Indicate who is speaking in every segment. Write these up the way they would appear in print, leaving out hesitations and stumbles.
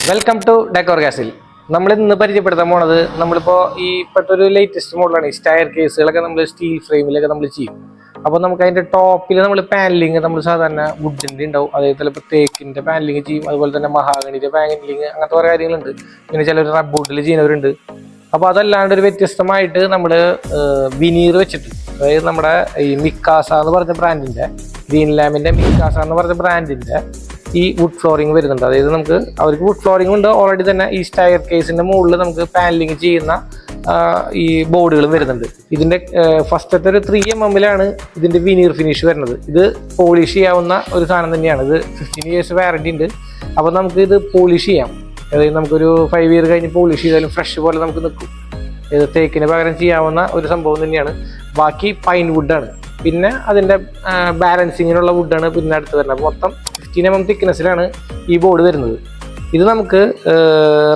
Speaker 1: Welcome to decor castle. നമ്മൾ ഇന്ന് പരിചയപ്പെടുത്താൻ പോണത് നമ്മളിപ്പോൾ ഈ ഇപ്പോഴത്തെ ലേറ്റസ്റ്റ് മോഡലാണ്. ഈ സ്റ്റയർ കേസുകളൊക്കെ നമ്മൾ സ്റ്റീൽ ഫ്രെയിമിലൊക്കെ നമ്മൾ ചെയ്യും. അപ്പോൾ നമുക്ക് അതിൻ്റെ ടോപ്പിൽ നമ്മൾ പാനലിങ് നമ്മൾ സാധാരണ വുഡിൻ്റെ ഉണ്ടാവും, അതേപോലെ ഇപ്പോൾ തേക്കിൻ്റെ പാനലിങ് ചെയ്യും, അതുപോലെ തന്നെ മഹാഗണിയുടെ പാനലിങ്, അങ്ങനത്തെ കുറേ കാര്യങ്ങളുണ്ട്. പിന്നെ ചിലർ റബ്ബ് വുഡിൽ ചെയ്യുന്നവരുണ്ട്. അപ്പോൾ അതല്ലാണ്ട് ഒരു വ്യത്യസ്തമായിട്ട് നമ്മൾ വിനീർ വെച്ചിട്ട്, അതായത് നമ്മുടെ ഈ മിക്കാസ എന്ന് പറഞ്ഞ ബ്രാൻഡിൻ്റെ, ഗ്രീൻ ലാമിൻ്റെ മിക്കാസ എന്ന് പറഞ്ഞ ബ്രാൻഡിൻ്റെ ഈ വുഡ് ഫ്ലോറിങ് വരുന്നുണ്ട്. അതായത് നമുക്ക് അവർക്ക് വുഡ് ഫ്ലോറിംഗ് ഉണ്ട് ഓൾറെഡി തന്നെ. ഈ സ്റ്റയർ കേസിൻ്റെ മുകളിൽ നമുക്ക് പാനലിങ് ചെയ്യുന്ന ഈ ബോർഡുകളും വരുന്നുണ്ട്. ഇതിൻ്റെ ഫസ്റ്റത്തെ ഒരു 3 mm ഇതിൻ്റെ വിനീർ ഫിനിഷ് വരുന്നത്. ഇത് പോളിഷ് ചെയ്യാവുന്ന ഒരു സാധനം തന്നെയാണ്. ഇത് 15 years വാറണ്ടി ഉണ്ട്. അപ്പോൾ നമുക്ക് ഇത് പോളിഷ് ചെയ്യാം. അതായത് നമുക്കൊരു 5 year കഴിഞ്ഞ് പോളിഷ് ചെയ്താലും ഫ്രഷ് പോലെ നമുക്ക് നിൽക്കും. ഇത് തേക്കിന് പകരം ചെയ്യാവുന്ന ഒരു സംഭവം തന്നെയാണ്. ബാക്കി പൈൻ വുഡാണ്. പിന്നെ അതിൻ്റെ ബാലൻസിങ്ങിനുള്ള വുഡാണ് പിന്നെ അടുത്ത് വരുന്നത്. മൊത്തം 15 mm തിക്നെസ്സിലാണ് ഈ ബോർഡ് വരുന്നത്. ഇത് നമുക്ക്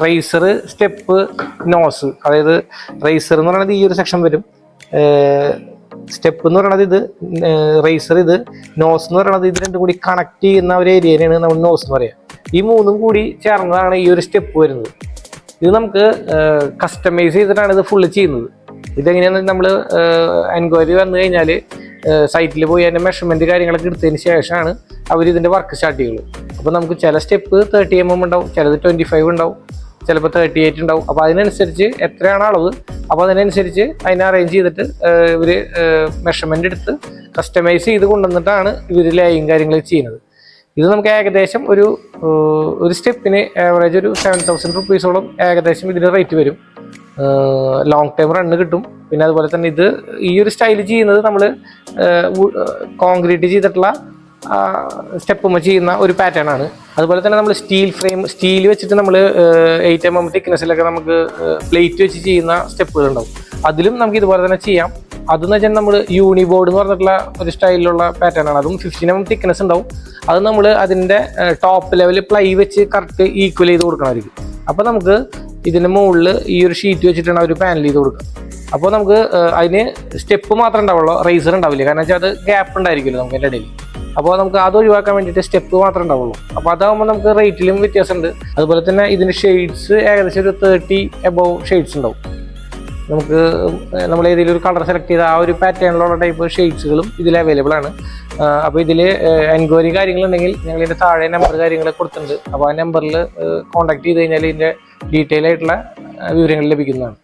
Speaker 1: റേസർ, സ്റ്റെപ്പ്, നോസ്, അതായത് റേസർ എന്ന് പറയുന്നത് ഈ ഒരു സെക്ഷൻ വരും, സ്റ്റെപ്പ് എന്ന് പറയുന്നത് ഇത്, റേസർ ഇത്, നോസ് എന്ന് പറയുന്നത് ഇത് രണ്ടും കൂടി കണക്ട് ചെയ്യുന്ന ഒരു ഏരിയയാണ് നമ്മൾ നോസ് എന്ന് പറയുക. ഈ മൂന്നും കൂടി ചേർന്നതാണ് ഈ ഒരു സ്റ്റെപ്പ് വരുന്നത്. ഇത് നമുക്ക് കസ്റ്റമൈസ് ചെയ്തിട്ടാണ് ഇത് ഫുള്ള് ചെയ്യുന്നത്. ഇതെങ്ങനെയാണെന്ന് നമ്മൾ എൻക്വയറി വന്നു കഴിഞ്ഞാൽ സൈറ്റിൽ പോയി അതിൻ്റെ മെഷർമെൻറ്റ് കാര്യങ്ങളൊക്കെ എടുത്തതിന് ശേഷമാണ് അവർ ഇതിൻ്റെ വർക്ക് സ്റ്റാർട്ട് ചെയ്യുള്ളൂ. അപ്പോൾ നമുക്ക് ചില സ്റ്റെപ്പ് 30 mm ഉണ്ടാവും, ചിലത് 25 ഉണ്ടാവും, ചിലപ്പോൾ 38 ഉണ്ടാവും. അപ്പോൾ അതിനനുസരിച്ച് എത്രയാണ് അളവ്, അപ്പോൾ അതിനനുസരിച്ച് അതിനെ അറേഞ്ച് ചെയ്തിട്ട് ഇവർ മെഷർമെൻ്റ് എടുത്ത് കസ്റ്റമൈസ് ചെയ്ത് കൊണ്ടുവന്നിട്ടാണ് ഇവർ ലേയും കാര്യങ്ങൾ ചെയ്യുന്നത്. ഇത് നമുക്ക് ഏകദേശം ഒരു സ്റ്റെപ്പിന് ആവറേജ് ഒരു 7,000 rupees ഏകദേശം ഇതിന് റേറ്റ് വരും. ലോങ് ടൈം റണ്ണ് കിട്ടും. പിന്നെ അതുപോലെ തന്നെ ഇത് ഈ ഒരു സ്റ്റൈൽ ചെയ്യുന്നത് നമ്മൾ കോൺക്രീറ്റ് ചെയ്തിട്ടുള്ള സ്റ്റെപ്പുമ്പോൾ ചെയ്യുന്ന ഒരു പാറ്റേൺ ആണ്. അതുപോലെ തന്നെ നമ്മൾ സ്റ്റീൽ വെച്ചിട്ട് നമ്മൾ 8 mm തിക്നെസ്സിലൊക്കെ നമുക്ക് പ്ലേറ്റ് വെച്ച് ചെയ്യുന്ന സ്റ്റെപ്പുകൾ ഉണ്ടാവും. അതിലും നമുക്ക് ഇതുപോലെ തന്നെ ചെയ്യാം. അതെന്ന് വെച്ചാൽ നമ്മൾ യൂണിബോർഡ് എന്ന് പറഞ്ഞിട്ടുള്ള ഒരു സ്റ്റൈലിലുള്ള പാറ്റേൺ ആണ്. അതും 15 mm തിക്നെസ് ഉണ്ടാവും. അത് നമ്മൾ അതിൻ്റെ ടോപ്പ് ലെവലിൽ പ്ലൈ വെച്ച് കറക്റ്റ് ഈക്വൽ ചെയ്ത് കൊടുക്കണമായിരിക്കും. അപ്പോൾ നമുക്ക് ഇതിൻ്റെ മുകളിൽ ഈ ഒരു ഷീറ്റ് വെച്ചിട്ടാണ് ഒരു പാനൽ ചെയ്ത് കൊടുക്കുക. അപ്പോൾ നമുക്ക് അതിന് സ്റ്റെപ്പ് മാത്രമേ ഉണ്ടാവുള്ളൂ, റേസർ ഉണ്ടാവില്ല. കാരണം വെച്ചാൽ അത് ഗ്യാപ്പ് ഉണ്ടായിരിക്കുമല്ലോ നമുക്ക് അതിൻ്റെ ഇടയിൽ. അപ്പോൾ നമുക്ക് അത് ഒഴിവാക്കാൻ വേണ്ടിയിട്ട് സ്റ്റെപ്പ് മാത്രമേ ഉണ്ടാവുള്ളൂ. അപ്പോൾ അതാകുമ്പോൾ നമുക്ക് റേറ്റിലും വ്യത്യാസമുണ്ട്. അതുപോലെ തന്നെ ഇതിൻ്റെ ഷെയ്ഡ്സ് ഏകദേശം ഒരു 30 above ഷെയ്ഡ്സ് ഉണ്ടാവും. നമുക്ക് നമ്മൾ ഏതെങ്കിലും ഒരു കളർ സെലക്ട് ചെയ്ത ആ ഒരു പാറ്റേണിലുള്ള ടൈപ്പ് ഷെയ്ഡ്സുകളും ഇതിൽ അവൈലബിൾ ആണ്. അപ്പോൾ ഇതിൽ എൻക്വയറി കാര്യങ്ങളുണ്ടെങ്കിൽ ഞങ്ങൾ ഇതിൻ്റെ താഴെ നമ്പർ കാര്യങ്ങൾ കൊടുത്തിട്ടുണ്ട്. അപ്പോൾ ആ നമ്പറിൽ കോൺടാക്ട് ചെയ്ത് കഴിഞ്ഞാൽ ഇതിൻ്റെ ഡീറ്റെയിൽ ആയിട്ടുള്ള വിവരങ്ങൾ ലഭിക്കുന്നതാണ്.